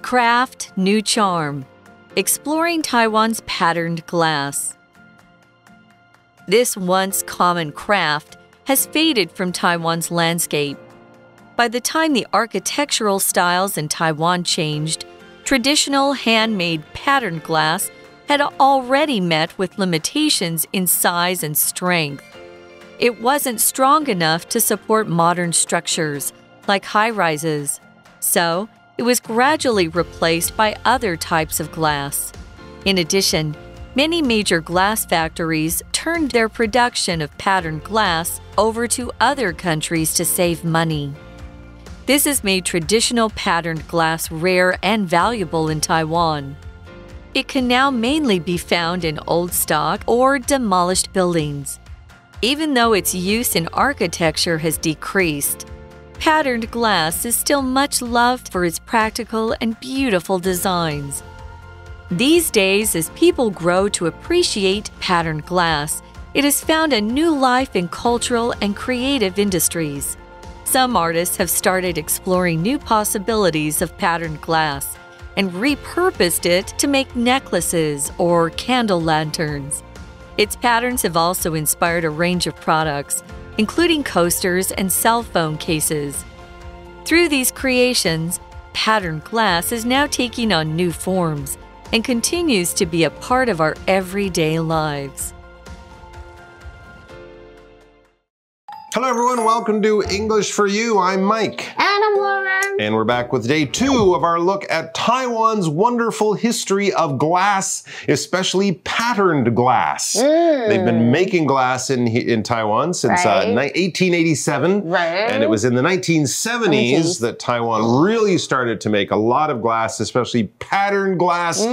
craft, new charm. Exploring Taiwan's patterned glass. This once common craft has faded from Taiwan's landscape. By the time the architectural styles in Taiwan changed, traditional handmade patterned glass had already met with limitations in size and strength. It wasn't strong enough to support modern structures, like high-rises, so it was gradually replaced by other types of glass. In addition, many major glass factories turned their production of patterned glass over to other countries to save money. This has made traditional patterned glass rare and valuable in Taiwan. It can now mainly be found in old stock or demolished buildings. Even though its use in architecture has decreased, patterned glass is still much loved for its practical and beautiful designs. These days, as people grow to appreciate patterned glass, it has found a new life in cultural and creative industries. Some artists have started exploring new possibilities of patterned glass and repurposed it to make necklaces or candle lanterns. Its patterns have also inspired a range of products, including coasters and cell phone cases. Through these creations, patterned glass is now taking on new forms and continues to be a part of our everyday lives. Hello everyone, welcome to English for You. I'm Mike. And I'm Lauren. And we're back with day 2 of our look at Taiwan's wonderful history of glass, especially patterned glass. They've been making glass in Taiwan since 1887. And it was in the 1970s that Taiwan really started to make a lot of glass, especially patterned glass.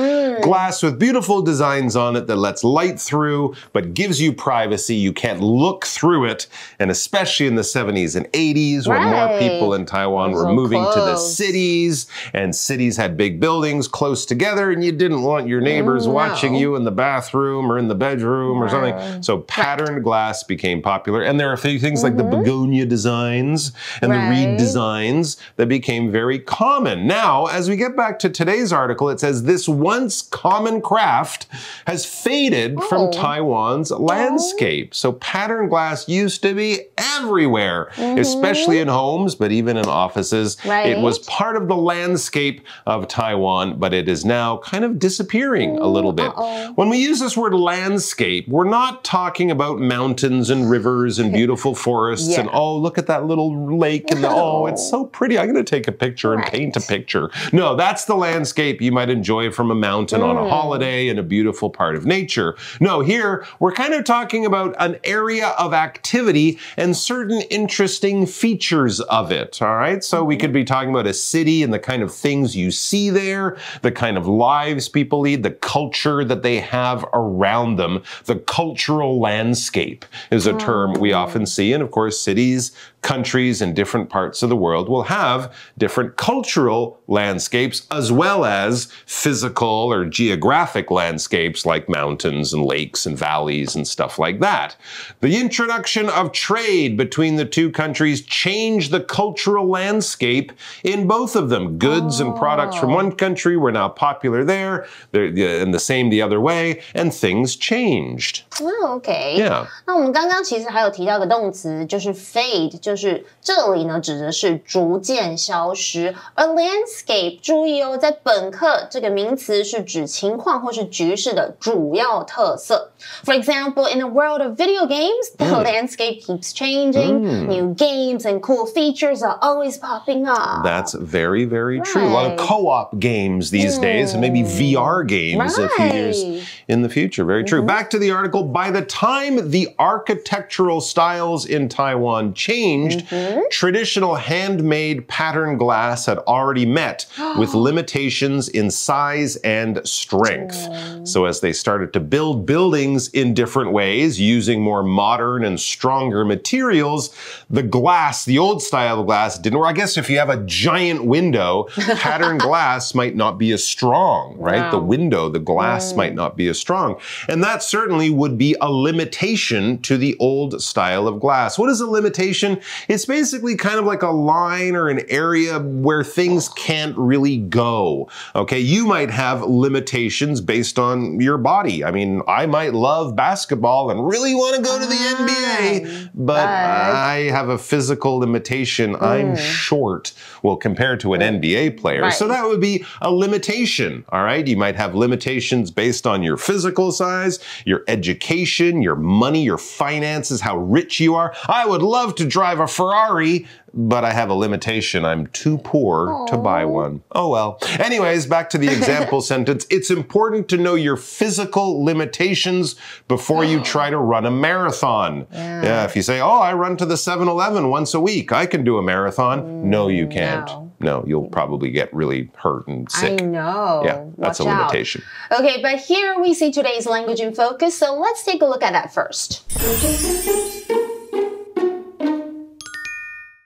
Glass with beautiful designs on it that lets light through but gives you privacy. You can't look through it. And especially in the 70s and 80s when more people in Taiwan were moving to the cities, and cities had big buildings close together, and you didn't want your neighbors watching you in the bathroom or in the bedroom or something. So patterned glass became popular, and there are a few things like the begonia designs and the reed designs that became very common. Now, as we get back to today's article, it says this once common craft has faded from Taiwan's landscape. So patterned glass used to be everywhere, especially in homes, but even in offices. It was part of the landscape of Taiwan, but it is now kind of disappearing a little bit. When we use this word landscape, we're not talking about mountains and rivers and beautiful forests and, oh, look at that little lake and oh, it's so pretty. I'm going to take a picture and paint a picture. No, that's the landscape you might enjoy from a mountain on a holiday in a beautiful part of nature. No, here we're kind of talking about an area of activity and certain interesting features of it, all right? So we could be talking about a city and the kind of things you see there, the kind of lives people lead, the culture that they have around them. The cultural landscape is a term we often see, and of course cities, countries in different parts of the world will have different cultural landscapes as well as physical or geographic landscapes like mountains and lakes and valleys and stuff like that. The introduction of trade between the two countries changed the cultural landscape in both of them. Goods and products from one country were now popular there, and the same the other way, and things changed. OK， Yeah. 那我们刚刚其实还有提到个动词，就是 fade， 就是这里呢指的是逐渐消失。而 landscape， 注意哦，在本课这个名词是指情况或是局势的主要特色。For example, in a world of video games, the landscape keeps changing. New games and cool features are always popping up. That's very, very true. A lot of co-op games these days, and maybe VR games a few years in the future. Very true. Back to the article. By the time the architectural styles in Taiwan changed, traditional handmade patterned glass had already met with limitations in size and strength. So as they started to build buildings in different ways, using more modern and stronger materials, materials, the glass, the old style of glass didn't work. I guess if you have a giant window, patterned glass might not be as strong, right? Wow. The window, the glass might not be as strong. And that certainly would be a limitation to the old style of glass. What is a limitation? It's basically kind of like a line or an area where things can't really go. Okay, you might have limitations based on your body. I mean, I might love basketball and really want to go to the NBA, but I have a physical limitation. I'm short, well, compared to an NBA player. Right. So that would be a limitation, all right? You might have limitations based on your physical size, your education, your money, your finances, how rich you are. I would love to drive a Ferrari, but I have a limitation. I'm too poor to buy one. Oh well. Anyways, back to the example sentence. It's important to know your physical limitations before you try to run a marathon. Yeah, if you say, oh, I run to the 7-Eleven once a week, I can do a marathon. No, you can't. No, you'll probably get really hurt and sick. I know. Yeah, that's Watch a limitation. Out. Okay, but here we see today's language in focus, so let's take a look at that first.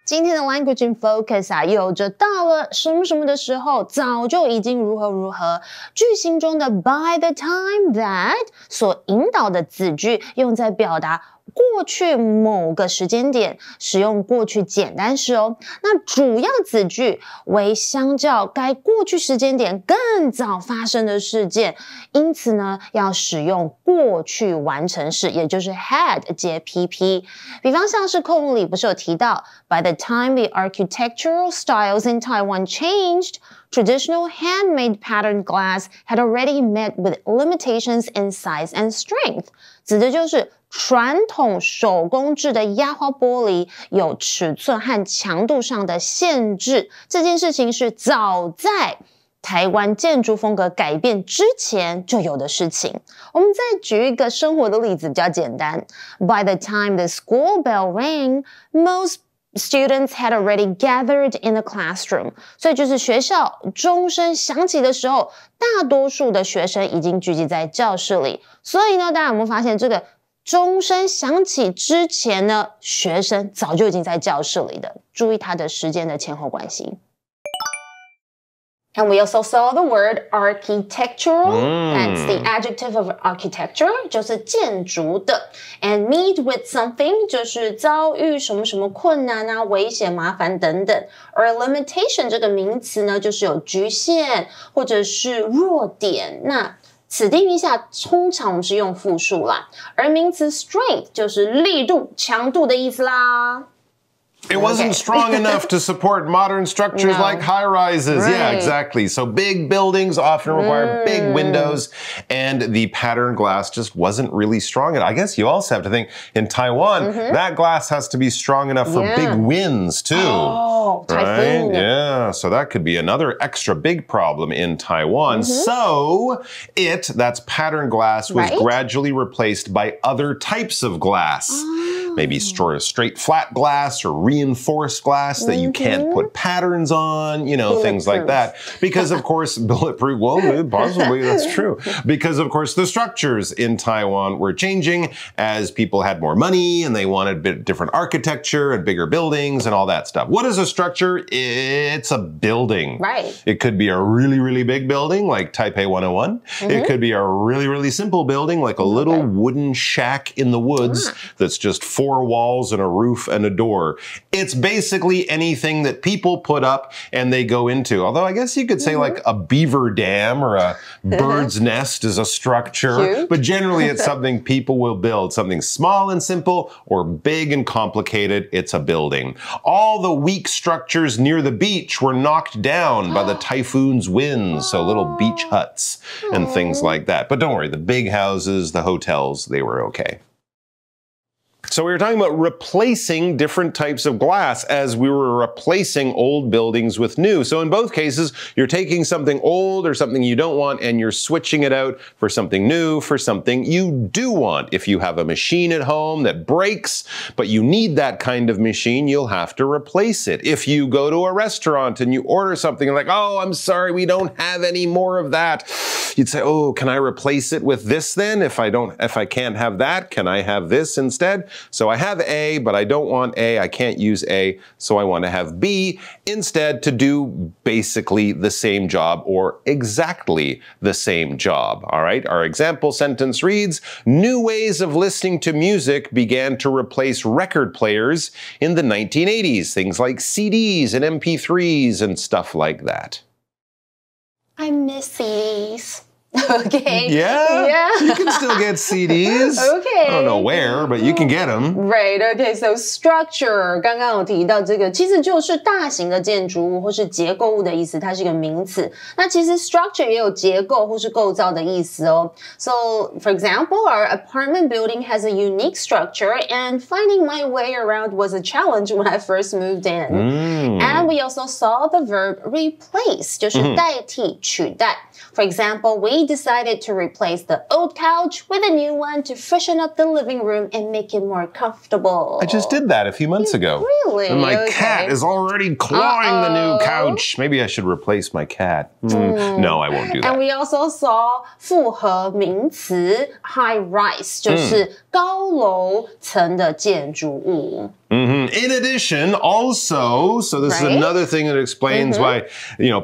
今天的 language in focus 啊，有着到了什么什么的时候，早就已经如何如何。句型中的 by the time that 所引导的子句，用在表达过去某个时间点，使用过去简单式哦。那主要子句为相较该过去时间点更早发生的事件，因此呢，要使用过去完成式，也就是 had 接 PP。比方像是课文里不是有提到 ，By the time the architectural styles in Taiwan changed, traditional handmade patterned glass had already met with limitations in size and strength。指的就是传统手工制的压花玻璃有尺寸和强度上的限制，这件事情是早在台湾建筑风格改变之前就有的事情。我们再举一个生活的例子，比较简单。By the time the school bell rang, most students had already gathered in the classroom。所以就是学校钟声响起的时候，大多数的学生已经聚集在教室里。所以呢，大家有没有发现这个钟声响起之前呢，学生早就已经在教室里的。注意它的时间的前后关系。And we also saw the word architectural. That's the adjective of architecture, 就是建筑的。And meet with something 就是遭遇什么什么困难啊、危险、麻烦等等。而 limitation 这个名词呢，就是有局限或者是弱点。那此定义下，通常我们是用复数啦。而名词 strength 就是力度、强度的意思啦。It wasn't strong enough to support modern structures like high rises. Right. Yeah, exactly. So big buildings often require big windows, and the patterned glass just wasn't really strong enough. I guess you also have to think in Taiwan, that glass has to be strong enough for big winds too. Oh, typhoon. Right? Yeah, so that could be another extra big problem in Taiwan. So that's patterned glass, was gradually replaced by other types of glass. Maybe straight flat glass or reinforced glass that you can't put patterns on, you know, things like that. Because, of course, bulletproof, well, possibly that's true. Because, of course, the structures in Taiwan were changing as people had more money and they wanted a bit different architecture and bigger buildings and all that stuff. What is a structure? It's a building. Right. It could be a really, really big building like Taipei 101. It could be a really, really simple building like a little wooden shack in the woods that's just 4 walls and a roof and a door. It's basically anything that people put up and they go into. Although I guess you could say like a beaver dam or a bird's nest is a structure. But generally it's something people will build. Something small and simple or big and complicated. It's a building. All the weak structures near the beach were knocked down by the typhoon's winds. So little beach huts and things like that. But don't worry, the big houses, the hotels, they were okay. So we were talking about replacing different types of glass as we were replacing old buildings with new. So in both cases, you're taking something old or something you don't want and you're switching it out for something new, for something you do want. If you have a machine at home that breaks, but you need that kind of machine, you'll have to replace it. If you go to a restaurant and you order something like, oh, I'm sorry, we don't have any more of that. You'd say, oh, can I replace it with this then? If I can't have that, can I have this instead? So I have A, but I don't want A. I can't use A, so I want to have B instead to do basically the same job or exactly the same job. All right, our example sentence reads, new ways of listening to music began to replace record players in the 1980s. Things like CDs and MP3s and stuff like that. I miss CDs. Okay. Yeah? You can still get CDs. Okay. I don't know where, but you can get them. Right, okay, so structure 刚刚有提到这个其实就是大型的建筑物或是结构物的意思，它是一个名词。那其实 structure 也有结构或是构造的意思哦。So, for example, our apartment building has a unique structure and finding my way around was a challenge when I first moved in. And we also saw the verb replace, 就是代替、取代。For example, we decided to replace the old couch with a new one to freshen up the living room and make it more comfortable. I just did that a few months ago. Really? And my cat is already clawing the new couch. Maybe I should replace my cat. No, I won't do that. And we also saw 复合名词 high rise, 就是高楼层的建筑物。In addition, also, so this is another thing that explains why,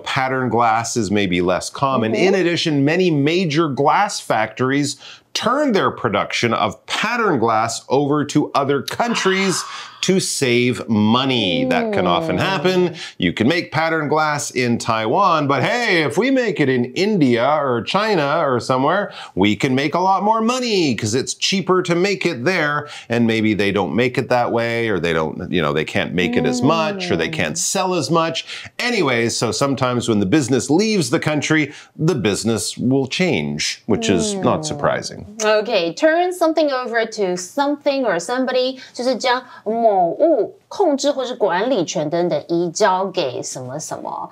patterned glass is maybe less common. In addition, many major glass factories turned their production of patterned glass over to other countries to save money. That can often happen. You can make patterned glass in Taiwan, but hey, if we make it in India or China or somewhere, we can make a lot more money because it's cheaper to make it there. And maybe they don't make it that way, or they don't, they can't make it as much, or they can't sell as much. Anyways, so sometimes when the business leaves the country, the business will change, which is not surprising. Okay, turn something over to something or somebody, 就是将某物控制或是管理权等等移交给什么什么。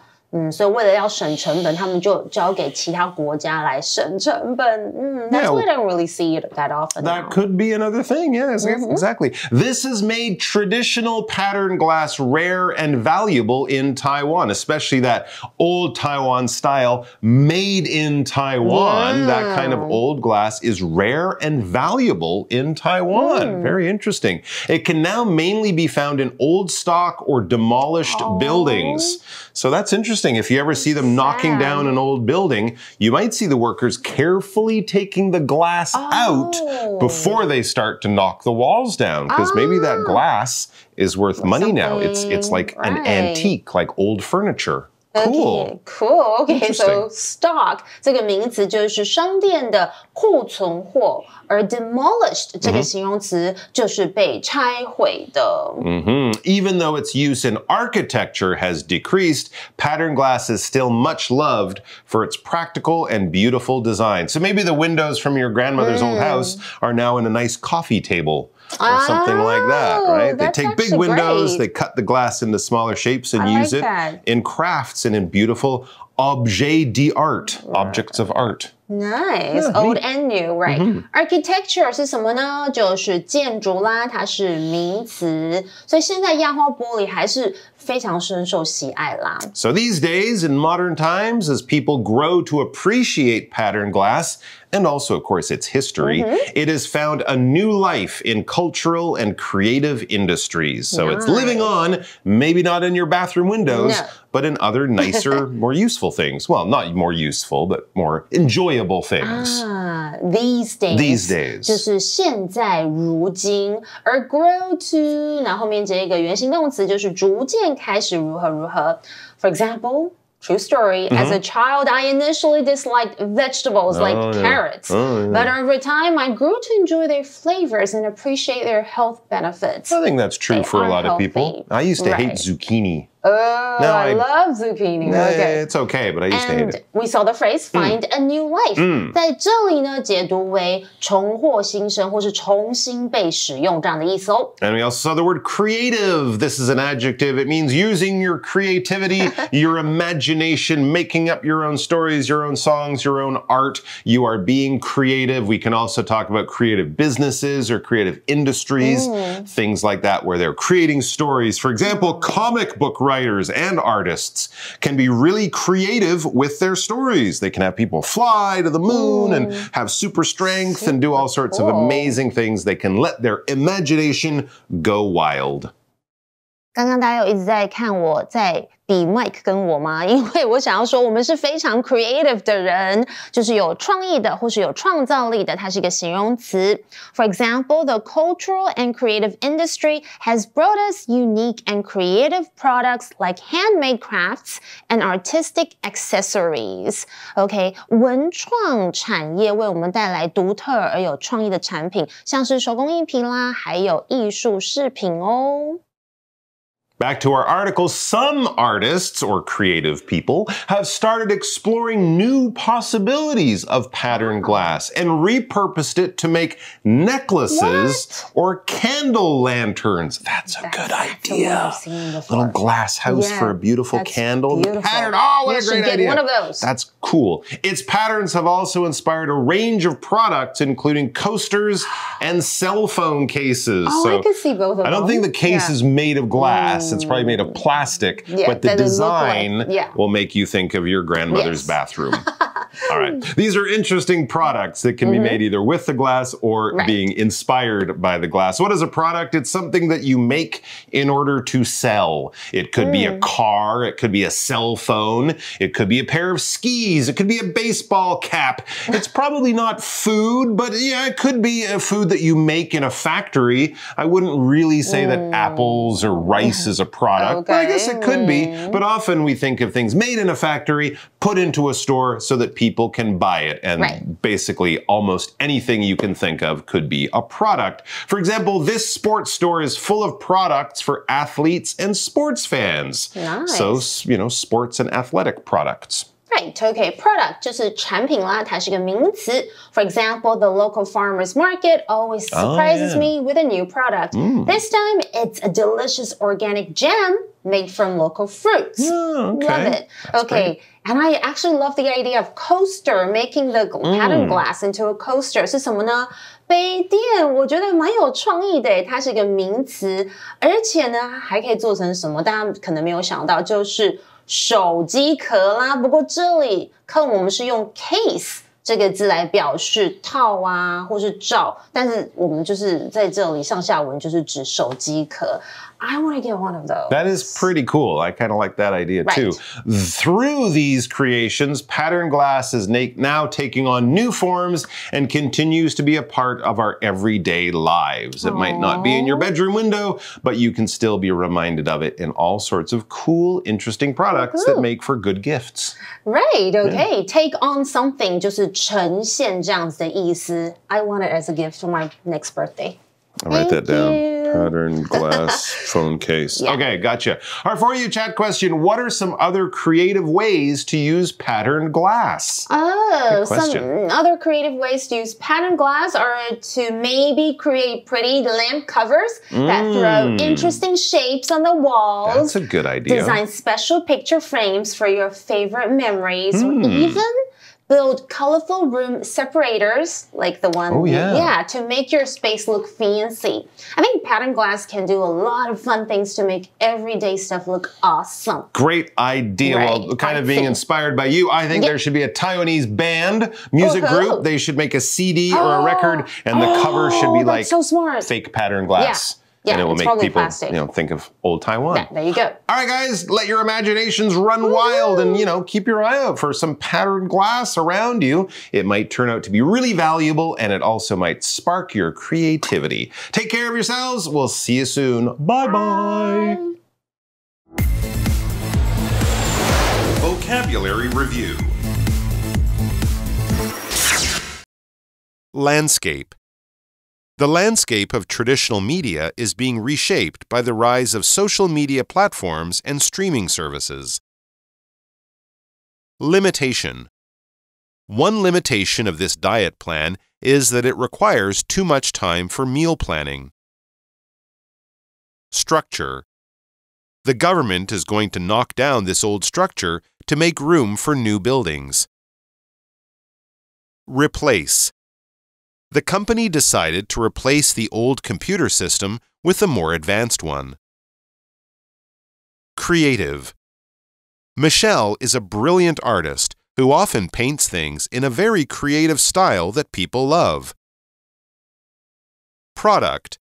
所以为了要省成本，他们就交给其他国家来省成本。That's why I don't really see it that often. That could be another thing. Yes, exactly. This has made traditional patterned glass rare and valuable in Taiwan, especially that old Taiwan style made in Taiwan. That kind of old glass is rare and valuable in Taiwan. Very interesting. It can now mainly be found in old stock or demolished buildings. So that's interesting. If you ever see them knocking down an old building, you might see the workers carefully taking the glass out before they start to knock the walls down, because maybe that glass is worth money now. It's like an antique, like old furniture. Cool. Cool. Okay, so stock 这个名词就是商店的库存货，而 demolished 这个形容词就是被拆毁的。Even though its use in architecture has decreased, patterned glass is still much loved for its practical and beautiful design. So maybe the windows from your grandmother's old house are now in a nice coffee table. Or something like that, right? They take big windows, they cut the glass into smaller shapes and use it in crafts and in beautiful objets d'art, objects of art. Nice, old and new, right? Architecture 是什么呢？就是建筑啦，它是名词，所以现在压花玻璃还是非常深受喜爱啦。So these days, in modern times, as people grow to appreciate patterned glass, and also, of course, its history, it has found a new life in cultural and creative industries. So it's living on, maybe not in your bathroom windows, but in other nicer, more useful things. Well, not more useful, but more enjoyable things. These days. These days. 就是现在如今，而 grow to， 然后后面这个原形动词就是逐渐开始如何如何。For example, true story. As a child, I initially disliked vegetables like carrots. But over time, I grew to enjoy their flavors and appreciate their health benefits. I think that's true for a lot of people. I used to hate zucchini. Oh, Now I love zucchini. Okay. It's okay, but I used to hate And it. we saw the phrase find a new life. 在这里呢，解读为重获新生或是重新被使用这样的意思哦。And we also saw the word creative. This is an adjective. It means using your creativity, your imagination, making up your own stories, your own songs, your own art. You are being creative. We can also talk about creative businesses or creative industries, things like that, where they're creating stories. For example, comic book writers writers and artists can be really creative with their stories. They can have people fly to the moon and have super strength and do all sorts of amazing things. They can let their imagination go wild. 刚刚大家有一直在看我在比 Mike 跟我吗？因为我想要说我们是非常 creative 的人，就是有创意的或是有创造力的，它是一个形容词。For example, the cultural and creative industry has brought us unique and creative products like handmade crafts and artistic accessories. OK, 文创产业为我们带来独特而有创意的产品，像是手工艺品啦，还有艺术饰品哦。Back to our article, some artists or creative people have started exploring new possibilities of patterned glass and repurposed it to make necklaces or candle lanterns. That's a good idea. Little glass house for a beautiful candle. Pattern. Oh, what a great idea. One of those. That's cool. Its patterns have also inspired a range of products, including coasters and cell phone cases. Oh, so I could see both of them. I don't think the case is made of glass. It's probably made of plastic, but the design will make you think of your grandmother's bathroom. All right. These are interesting products that can be made either with the glass or being inspired by the glass. What is a product? It's something that you make in order to sell. It could be a car. It could be a cell phone. It could be a pair of skis. It could be a baseball cap. It's probably not food, but yeah, it could be a food that you make in a factory. I wouldn't really say that apples or rice is a product. But I guess it could be. But often we think of things made in a factory, put into a store so that people can buy it. And basically almost anything you can think of could be a product. For example, this sports store is full of products for athletes and sports fans. Nice. So, you know, sports and athletic products. Right, okay, product 就是产品啦，它是个名词。For example, the local farmer's market always surprises me with a new product. This time, it's a delicious organic jam made from local fruits. Love it. That's great. And I actually love the idea of coaster, making the pattern glass into a coaster. 是什么呢？杯垫，我觉得蛮有创意的，它是一个名词，而且呢，还可以做成什么？大家可能没有想到，就是手机壳啦，不过这里看我们是用 case 这个字来表示套啊，或是罩，但是我们就是在这里上下文就是指手机壳。I want to get one of those. That is pretty cool. I kind of like that idea too. Through these creations, patterned glass is now taking on new forms and continues to be a part of our everyday lives. It might not be in your bedroom window, but you can still be reminded of it in all sorts of cool, interesting products that make for good gifts. Right, okay. Take on something 就是呈现这样子的意思。I want it as a gift for my next birthday. I'll write that down. Patterned glass phone case. Okay, gotcha. Our For You Chat question, what are some other creative ways to use patterned glass? Oh, some other creative ways to use patterned glass are to maybe create pretty lamp covers that throw interesting shapes on the walls. That's a good idea. Design special picture frames for your favorite memories, or even build colorful room separators like the one to make your space look fancy. I think patterned glass can do a lot of fun things to make everyday stuff look awesome. Great idea. Well, kind of being inspired by you, I think there should be a Taiwanese band, music group. They should make a CD or a record, and the cover should be like fake patterned glass. And it will make people, think of old Taiwan. Yeah, there you go. All right, guys, let your imaginations run wild and, keep your eye out for some patterned glass around you. It might turn out to be really valuable, and it also might spark your creativity. Take care of yourselves. We'll see you soon. Bye-bye. Vocabulary Review. Landscape. The landscape of traditional media is being reshaped by the rise of social media platforms and streaming services. Limitation. One limitation of this diet plan is that it requires too much time for meal planning. Structure. The government is going to knock down this old structure to make room for new buildings. Replace. The company decided to replace the old computer system with a more advanced one. Creative. Michelle is a brilliant artist who often paints things in a very creative style that people love. Product.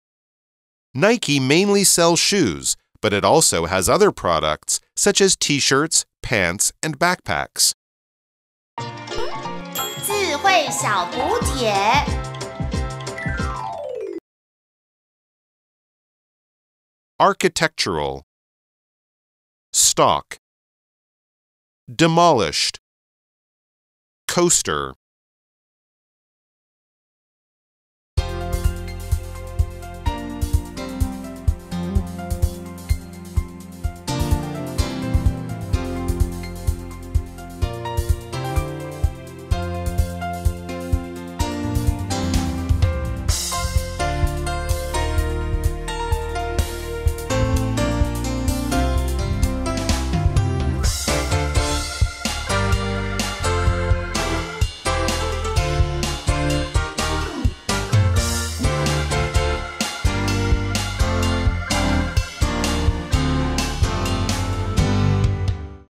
Nike mainly sells shoes, but it also has other products such as t-shirts, pants, and backpacks. 智慧小补帖 Architectural. Stock. Demolished. Coaster.